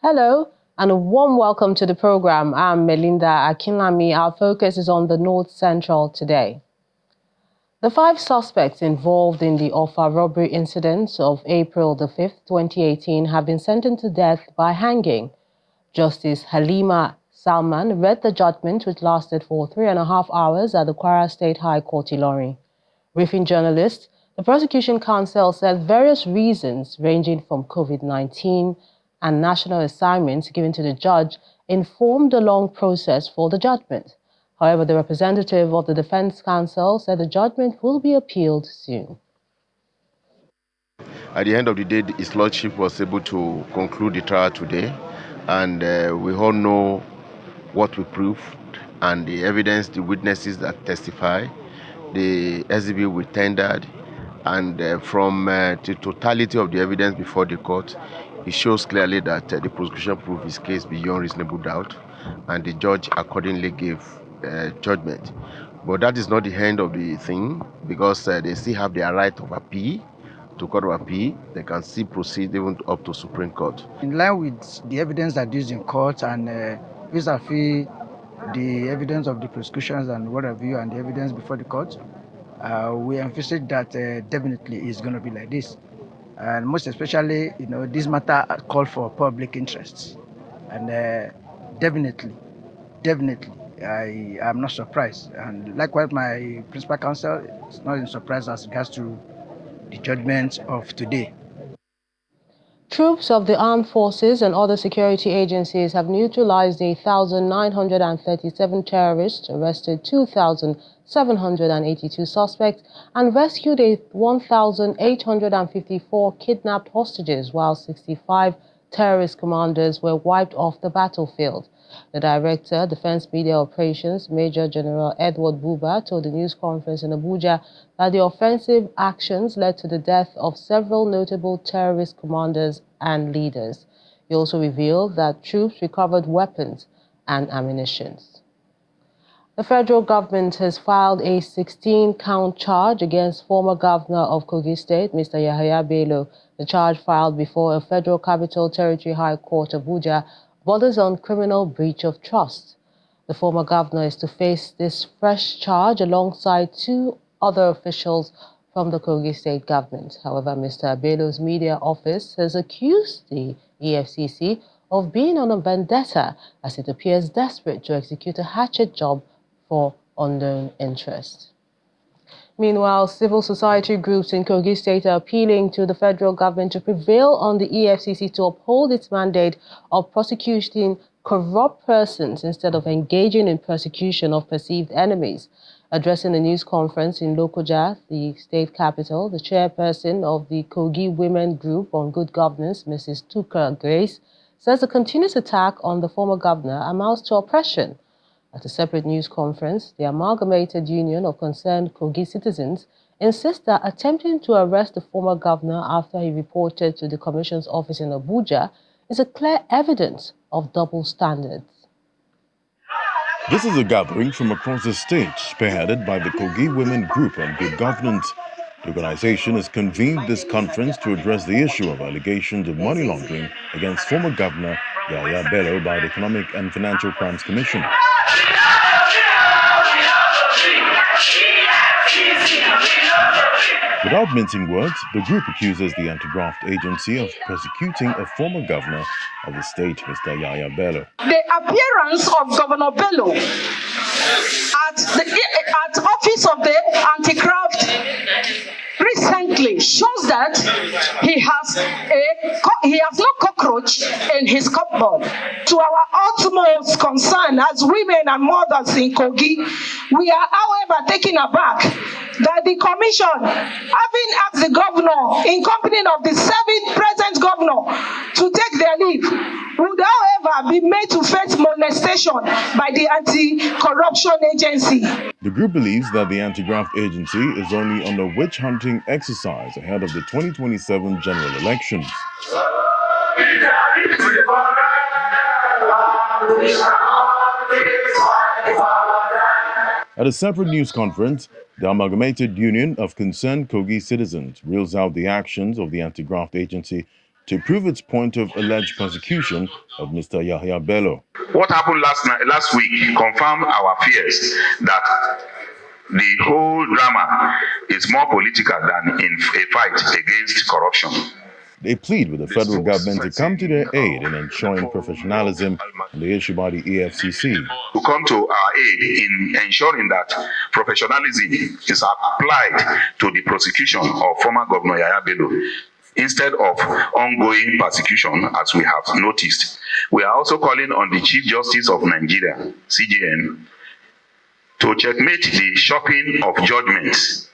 Hello and a warm welcome to the program. I'm Melinda Akinlami. Our focus is on the North Central today. The 5 suspects involved in the Offa robbery incident of April the 5th, 2018 have been sentenced to death by hanging. Justice Halima Salman read the judgment, which lasted for 3.5 hours at the Kwara State High Court, Ilorin. Briefing journalists, the prosecution counsel said various reasons ranging from COVID-19 and national assignments given to the judge informed the long process for the judgment. However, the representative of the defense counsel said the judgment will be appealed soon. At the end of the day, His Lordship was able to conclude the trial today, and we all know what we proved and the evidence, the witnesses that testify, the exhibit we tendered, and from the totality of the evidence before the court, it shows clearly that the prosecution proved his case beyond reasonable doubt, and the judge accordingly gave judgment. But that is not the end of the thing, because they still have their right of appeal to Court of Appeal. They can still proceed even up to Supreme Court. In line with the evidence that is in court and vis-a-vis the evidence of the prosecutions and what have you, and the evidence before the court, we envisage that definitely it's going to be like this. And most especially, this matter called for public interest. And definitely, I am not surprised. And likewise, my principal counsel is not in surprise as regards to the judgment of today. Troops of the armed forces and other security agencies have neutralized 1,937 terrorists, arrested 2,782 suspects, and rescued 1,854 kidnapped hostages, while 65 terrorist commanders were wiped off the battlefield. The Director, Defense Media Operations, Major General Edward Buba, told the news conference in Abuja that the offensive actions led to the death of several notable terrorist commanders and leaders. He also revealed that troops recovered weapons and ammunition. The federal government has filed a 16-count charge against former governor of Kogi State, Mr. Yahaya Bello. The charge filed before a Federal Capital Territory High Court, Abuja, borders on criminal breach of trust. The former governor is to face this fresh charge alongside 2 other officials from the Kogi State government. However, Mr. Bello's media office has accused the EFCC of being on a vendetta, as it appears desperate to execute a hatchet job for unknown interests. Meanwhile, civil society groups in Kogi State are appealing to the federal government to prevail on the EFCC to uphold its mandate of prosecuting corrupt persons instead of engaging in persecution of perceived enemies. Addressing a news conference in Lokoja, the state capital, the chairperson of the Kogi Women Group on Good Governance, Mrs. Tuka Grace, says the continuous attack on the former governor amounts to oppression. At a separate news conference, the Amalgamated Union of Concerned Kogi Citizens insists that attempting to arrest the former governor after he reported to the Commission's office in Abuja is a clear evidence of double standards. This is a gathering from across the state, spearheaded by the Kogi Women Group on Good Governance. The organization has convened this conference to address the issue of allegations of money laundering against former governor Yahaya Bello by the Economic and Financial Crimes Commission. Without mincing words, the group accuses the anti-graft agency of persecuting a former governor of the state, Mr. Yahaya Bello. The appearance of Governor Bello at the office of the anti-graft recently shows that he has no cockroach in his cupboard. To our utmost concern as women and mothers in Kogi, we are, however, taken aback that the commission, having asked the governor in company of the present governor to take their leave, would, however, be made to face molestation by the anti-corruption agency. The group believes that the anti-graft agency is only on a witch-hunting exercise ahead of the 2027 general elections. At a separate news conference, the Amalgamated Union of Concerned Kogi Citizens reels out the actions of the anti-graft agency to prove its point of alleged persecution of Mr. Yahaya Bello. What happened last week confirmed our fears that the whole drama is more political than in a fight against corruption. They plead with the federal government to come to their aid in ensuring professionalism on the issue by the EFCC. To come to our aid in ensuring that professionalism is applied to the prosecution of former Governor Yahaya Bello instead of ongoing persecution, as we have noticed. We are also calling on the Chief Justice of Nigeria, CJN, to checkmate the shopping of judgments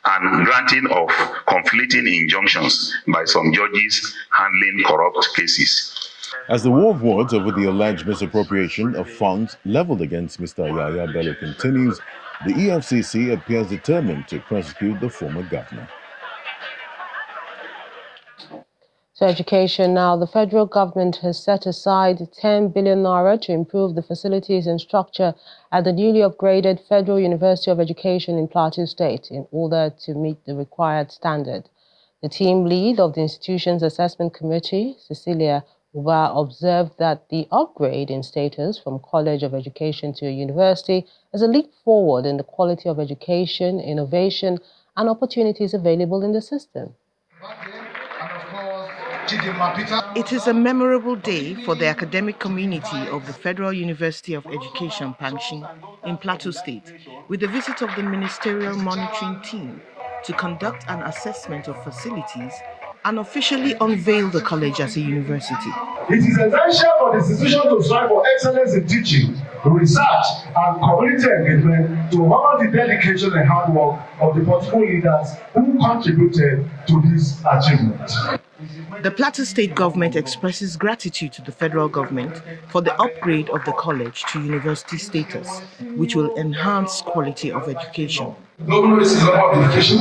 and granting of conflicting injunctions by some judges handling corrupt cases. As the war of words over the alleged misappropriation of funds leveled against Mr. Yahaya Bello continues, the EFCC appears determined to prosecute the former governor. To education now, the federal government has set aside 10 billion naira to improve the facilities and structure at the newly upgraded Federal University of Education in Plateau State in order to meet the required standard. The team lead of the institution's assessment committee, Cecilia Uba, observed that the upgrade in status from College of Education to a university is a leap forward in the quality of education, innovation, and opportunities available in the system. It is a memorable day for the academic community of the Federal University of Education, Pangshin, in Plateau State, with the visit of the ministerial monitoring team to conduct an assessment of facilities and officially unveil the college as a university. It is essential for the institution to strive for excellence in teaching, research, and community engagement to honor the dedication and hard work of the political leaders who contributed to this achievement. The Plateau State government expresses gratitude to the federal government for the upgrade of the college to university status, which will enhance quality of education. Governor is about education.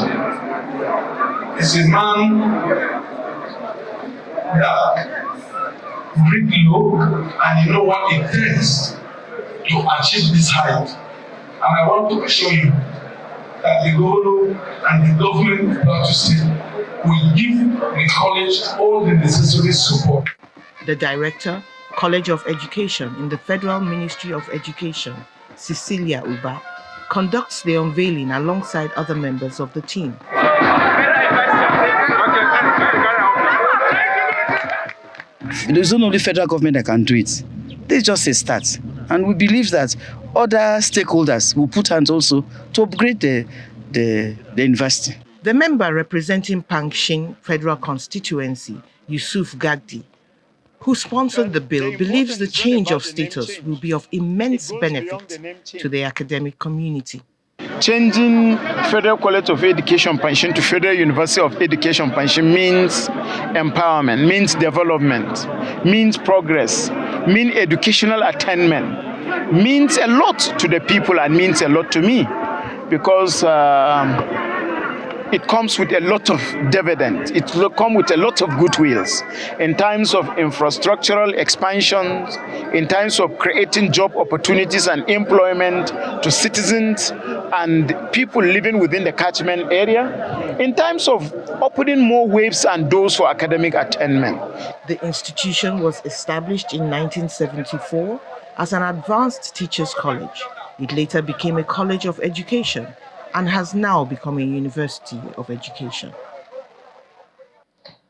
It's a man that breathes low, and you know what it takes to achieve this height. And I want to assure you that the governor and the government of Plateau State will give the college all the necessary support. The Director, College of Education in the Federal Ministry of Education, Cecilia Uba, conducts the unveiling alongside other members of the team. There's not only federal government that can do it. This is just a start. And we believe that other stakeholders will put hands also to upgrade the university. The member representing Pangshin Federal Constituency, Yusuf Gagdi, who sponsored the bill, believes the change of status will be of immense benefit to the academic community. Changing Federal College of Education Pangshin to Federal University of Education Pangshin means empowerment, means development, means progress, means educational attainment, means a lot to the people and means a lot to me, because it comes with a lot of dividends. It will come with a lot of goodwills in terms of infrastructural expansions, in terms of creating job opportunities and employment to citizens and people living within the catchment area, in terms of opening more waves and doors for academic attainment. The institution was established in 1974 as an advanced teachers' college. It later became a college of education and has now become a university of education.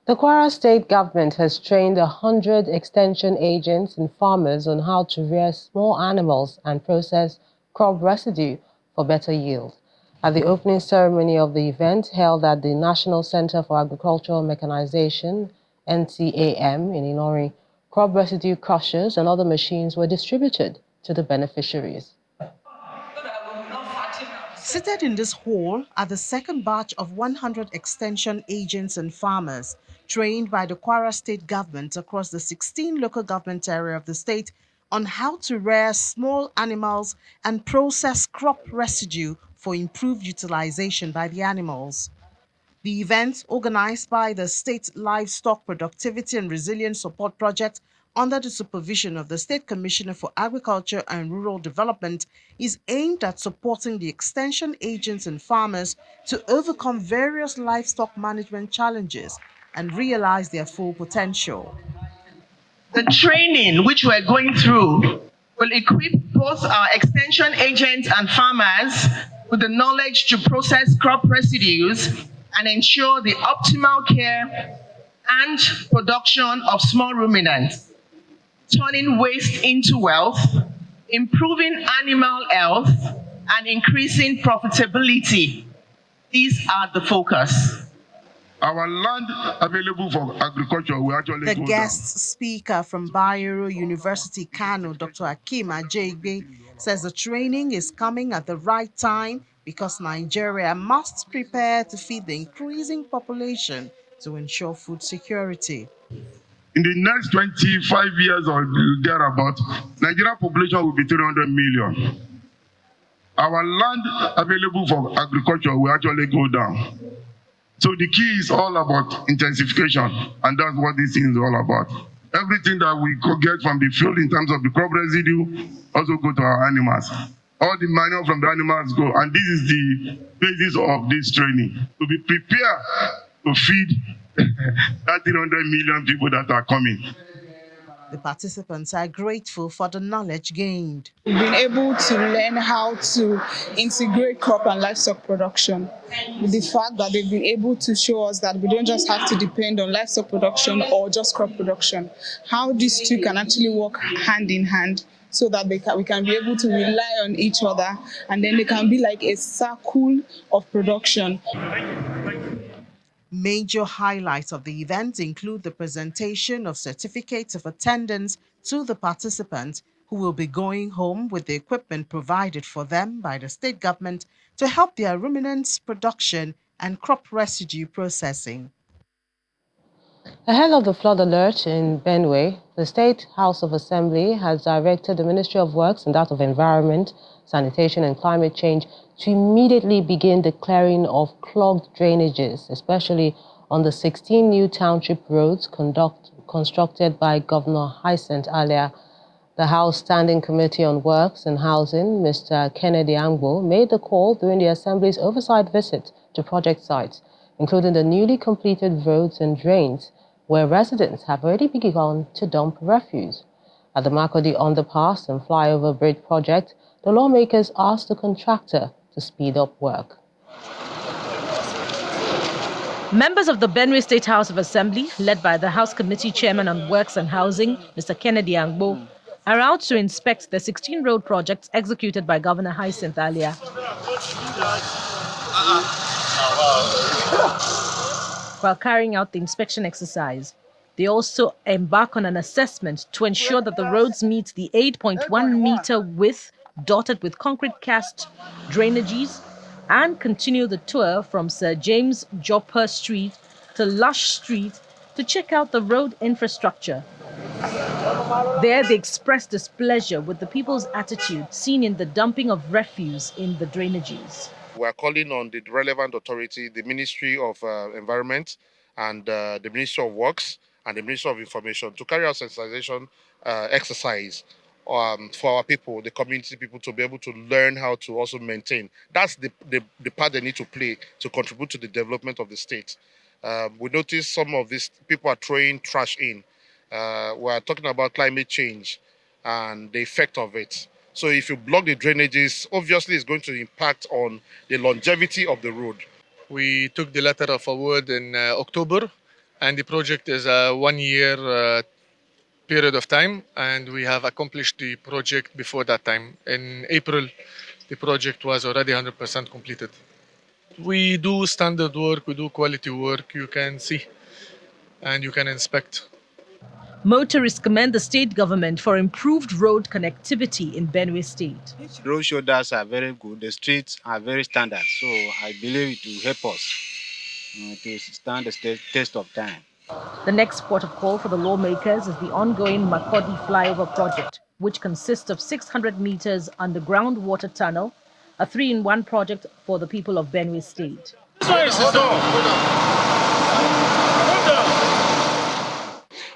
The Kwara State government has trained 100 extension agents and farmers on how to rear small animals and process crop residue for better yield. At the opening ceremony of the event held at the National Center for Agricultural Mechanization, NCAM, in Ilorin, crop residue crushers and other machines were distributed to the beneficiaries. Seated in this hall are the second batch of 100 extension agents and farmers trained by the Kwara State government across the 16 local government area of the state on how to rear small animals and process crop residue for improved utilization by the animals. The event, organized by the State Livestock Productivity and Resilience Support Project under the supervision of the State Commissioner for Agriculture and Rural Development, is aimed at supporting the extension agents and farmers to overcome various livestock management challenges and realize their full potential. The training which we're going through will equip both our extension agents and farmers with the knowledge to process crop residues and ensure the optimal care and production of small ruminants, turning waste into wealth, improving animal health, and increasing profitability. These are the focus. Our land available for agriculture will actually The go guest down. speaker from Bayero University, Kano, Dr. Akim Ajegbe, says the training is coming at the right time because Nigeria must prepare to feed the increasing population to ensure food security. In the next 25 years or thereabout, Nigerian population will be 300 million. Our land available for agriculture will actually go down. So the key is all about intensification, and that's what this thing is all about. Everything that we get from the field in terms of the crop residue also go to our animals. All the manure from the animals go, and this is the basis of this training, to be prepared to feed that 300 million people that are coming. The participants are grateful for the knowledge gained. We've been able to learn how to integrate crop and livestock production, with the fact that they've been able to show us that we don't just have to depend on livestock production or just crop production, how these two can actually work hand in hand so that we can be able to rely on each other, and then they can be like a circle of production. Major highlights of the event include the presentation of certificates of attendance to the participants, who will be going home with the equipment provided for them by the state government to help their ruminants production and crop residue processing. Ahead of the flood alert in Benue, the State House of Assembly has directed the Ministry of Works and that of Environment, Sanitation and Climate Change to immediately begin the clearing of clogged drainages, especially on the 16 new township roads constructed by Governor Hyacinth earlier. The House Standing Committee on Works and Housing, Mr. Kennedy Angbo, made the call during the Assembly's oversight visit to project sites, including the newly completed roads and drains, where residents have already begun to dump refuse. At the Makodi Underpass and Flyover Bridge project, the lawmakers asked the contractor to speed up work. Members of the Benue State House of Assembly, led by the House Committee Chairman on Works and Housing, Mr. Kennedy Angbo, are out to inspect the 16 road projects executed by Governor Hyacinth earlier. While carrying out the inspection exercise, they also embark on an assessment to ensure that the roads meet the 8.1 meter width dotted with concrete cast drainages, and continue the tour from Sir James Jopper Street to Lush Street to check out the road infrastructure. There they expressed displeasure with the people's attitude seen in the dumping of refuse in the drainages. We are calling on the relevant authority, the Ministry of Environment and the Ministry of Works and the Ministry of Information, to carry out sensitization exercise for our people, the community people, to be able to learn how to also maintain. That's the part they need to play to contribute to the development of the state. We notice some of these people are throwing trash in. We are talking about climate change and the effect of it. So if you block the drainages, obviously it's going to impact on the longevity of the road. We took the letter of award in October, and the project is a 1 year period of time, and we have accomplished the project before that time. In April, the project was already 100% completed. We do standard work, we do quality work, you can see and you can inspect. Motorists commend the state government for improved road connectivity in Benue State. Road shoulders are very good, the streets are very standard, so I believe it will help us to stand the test of time. The next port of call for the lawmakers is the ongoing Makodi Flyover project, which consists of 600 meters underground water tunnel, a 3-in-1 project for the people of Benue State.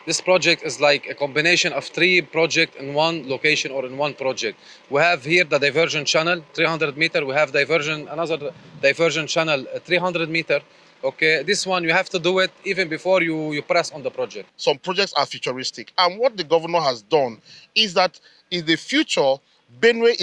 This project is like a combination of 3 projects in one location or in one project. We have here the diversion channel, 300 meter. We have another diversion channel, 300 meter. Okay, this one you have to do it even before you press on the project. Some projects are futuristic, and what the governor has done is that in the future, Benue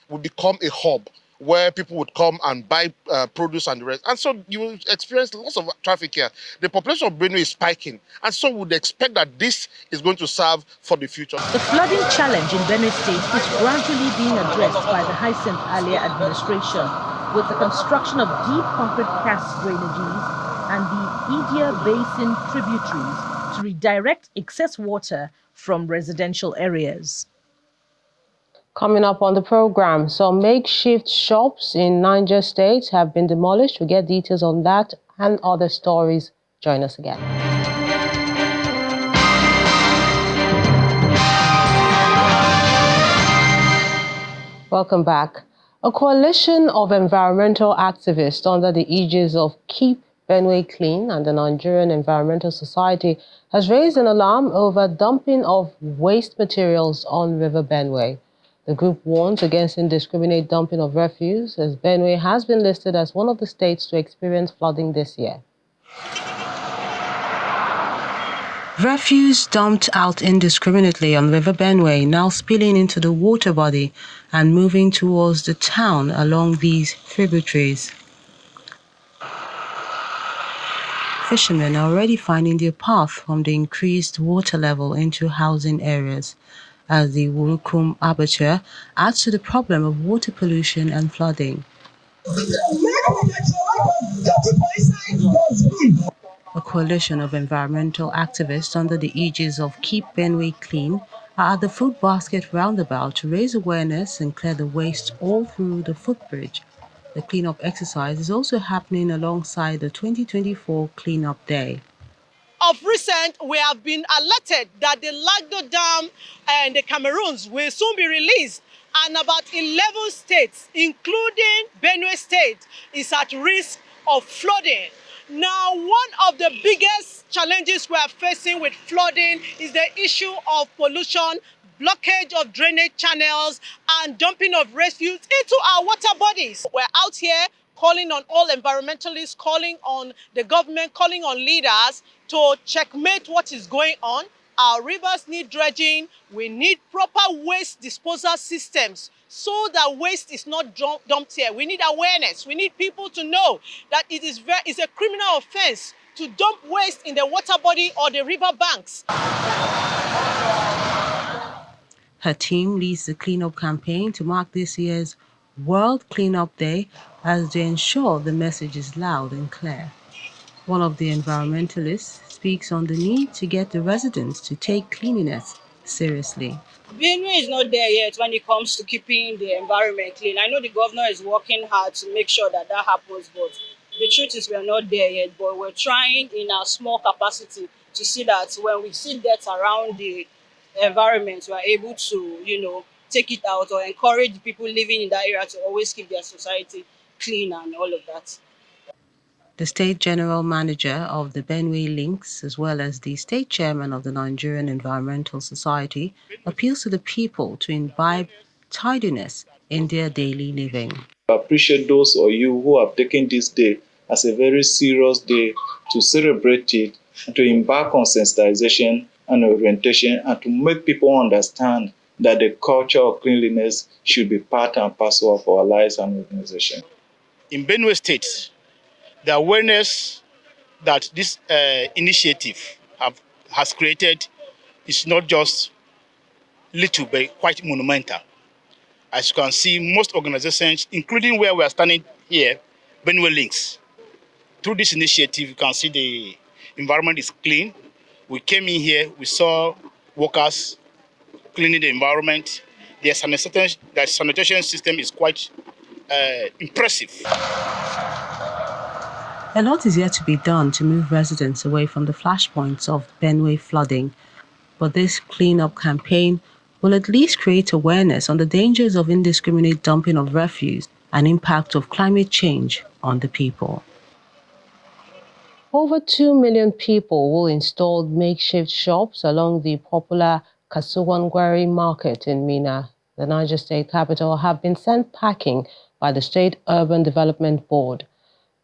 will become a hub where people would come and buy produce and the rest. And so you will experience lots of traffic here. The population of Benue is spiking, and so we would expect that this is going to serve for the future. The flooding challenge in Benue State is gradually being addressed by the Hyacinth Alia administration with the construction of deep concrete cast drainages and the Idia Basin tributaries to redirect excess water from residential areas. Coming up on the program, some makeshift shops in Niger State have been demolished. We get details on that and other stories. Join us again. Welcome back. A coalition of environmental activists under the aegis of Keep Benue Clean and the Nigerian Environmental Society has raised an alarm over dumping of waste materials on River Benue. The group warns against indiscriminate dumping of refuse, as Benue has been listed as one of the states to experience flooding this year. Refuse dumped out indiscriminately on River Benue, now spilling into the water body and moving towards the town along these tributaries. Fishermen are already finding their path from the increased water level into housing areas, as the Wurukum aperture adds to the problem of water pollution and flooding. A coalition of environmental activists under the aegis of Keep Benue Clean are at the Food Basket roundabout to raise awareness and clear the waste all through the footbridge. The cleanup exercise is also happening alongside the 2024 Cleanup Day. Of recent, we have been alerted that the Lagdo Dam and the Cameroons will soon be released, and about 11 states, including Benue State, is at risk of flooding. Now, one of the biggest challenges we are facing with flooding is the issue of pollution, blockage of drainage channels, and dumping of refuse into our water bodies. We're out here calling on all environmentalists, calling on the government, calling on leaders to checkmate what is going on. Our rivers need dredging. We need proper waste disposal systems so that waste is not dumped here. We need awareness. We need people to know that it's a criminal offense to dump waste in the water body or the river banks. Her team leads the cleanup campaign to mark this year's World Cleanup Day as they ensure the message is loud and clear. One of the environmentalists speaks on the need to get the residents to take cleanliness seriously. Benue is not there yet when it comes to keeping the environment clean. I know the governor is working hard to make sure that happens, but the truth is we are not there yet. But we're trying in our small capacity to see that when we see deaths around the environment, we are able to, take it out or encourage people living in that area to always keep their society clean and all of that. The State General Manager of the Benue Links, as well as the State Chairman of the Nigerian Environmental Society, appeals to the people to imbibe tidiness in their daily living. I appreciate those of you who have taken this day as a very serious day to celebrate it, and to embark on sensitization and orientation, and to make people understand that the culture of cleanliness should be part and parcel of our lives and organization. In Benue State, the awareness that this initiative has created is not just little, but quite monumental. As you can see, most organizations, including where we are standing here, Benue Links, through this initiative, you can see the environment is clean. We came in here, we saw workers cleaning the environment. Their sanitation system is quite impressive. A lot is yet to be done to move residents away from the flashpoints of Benue flooding, but this cleanup campaign will at least create awareness on the dangers of indiscriminate dumping of refuse and impact of climate change on the people. Over 2 million people will install makeshift shops along the popular Kasuwangwari market in Minna, the Niger State capital, have been sent packing by the State Urban Development Board.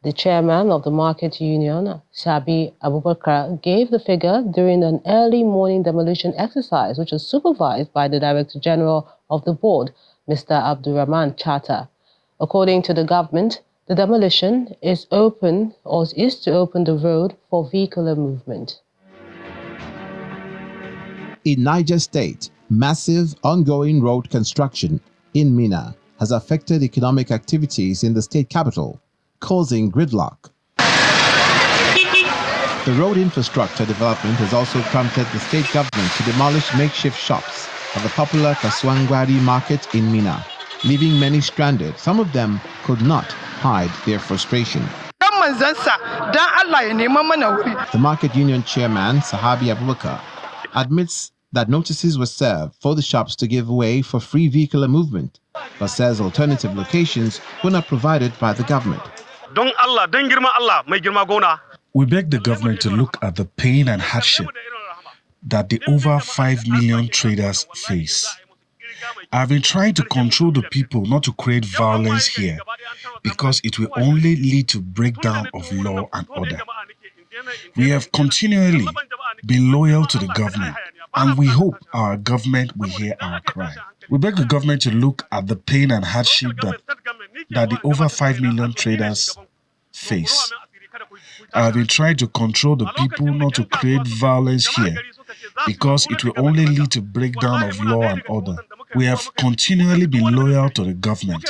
The chairman of the market union, Sabi Abubakar, gave the figure during an early morning demolition exercise, which was supervised by the Director General of the board, Mr. Abdurrahman Chata. According to the government, the demolition is to open the road for vehicular movement. In Niger State, massive ongoing road construction in Minna has affected economic activities in the state capital, causing gridlock. The road infrastructure development has also prompted the state government to demolish makeshift shops at the popular Kaswangwari market in Minna, leaving many stranded. Some of them could not hide their frustration. The market union chairman, Sahabi Abubakar, admits that notices were served for the shops to give way for free vehicular movement, but says alternative locations were not provided by the government. We beg the government to look at the pain and hardship that the over 5 million traders face. I've been trying to control the people not to create violence here, because it will only lead to breakdown of law and order. We have continually been loyal to the government, and we hope our government will hear our cry. We beg the government to look at the pain and hardship that the over 5 million traders face. I have been trying to control the people not to create violence here, because it will only lead to breakdown of law and order. We have continually been loyal to the government,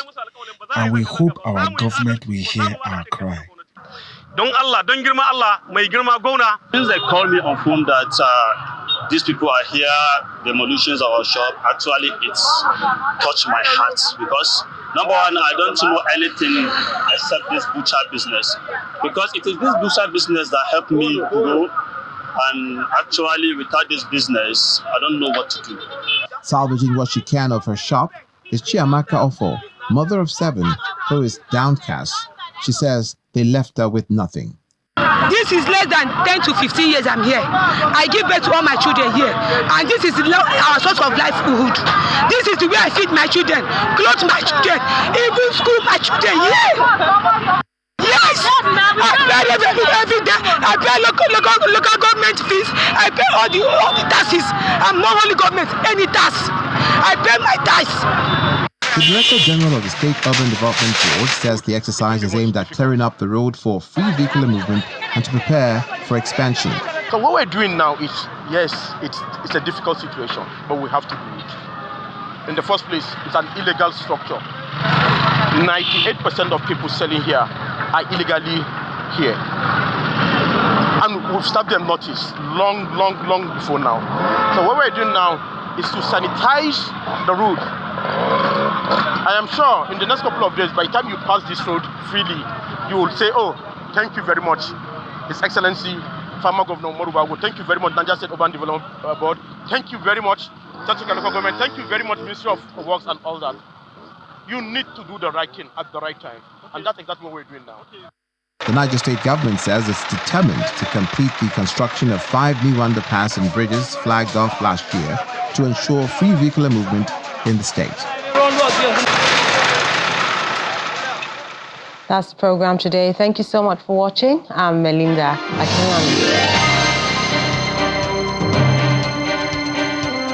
and we hope our government will hear our cry. Since they called me on phone that these people are here, demolitions of our shop, actually it's touched my heart, because number one, I don't know anything except this butcher business, because it is this butcher business that helped me grow, and actually without this business, I don't know what to do. Salvaging what she can of her shop is Chiamaka Offa, mother of 7, who is downcast. She says they left her with nothing. This is less than 10 to 15 years I'm here. I give birth to all my children here, and this is our source of livelihood. This is the way I feed my children, clothe my children, even school my children here. Yes, I pay every day. I pay local government fees. I pay all the taxes. I'm not only government, any tax. I pay my tax. The Director General of the State Urban Development Board says the exercise is aimed at clearing up the road for free vehicular movement and to prepare for expansion. So what we're doing now is, yes, it's a difficult situation, but we have to do it. In the first place, it's an illegal structure. 98% of people selling here are illegally here. And we've stopped them notice long before now. So what we're doing now is to sanitize the road. I am sure in the next couple of days, by the time you pass this road freely, you will say, oh, thank you very much, His Excellency, Former Governor Morubago, thank you very much, Niger State Urban Development Board, thank you very much, Local Government, thank you very much, Ministry of Works and all that. You need to do the right thing at the right time, and that's exactly what we're doing now. The Niger State government says it's determined to complete the construction of 5 new underpass and bridges flagged off last year to ensure free vehicular movement in the state. That's the program today. Thank you so much for watching. I'm Melinda Akinwumi.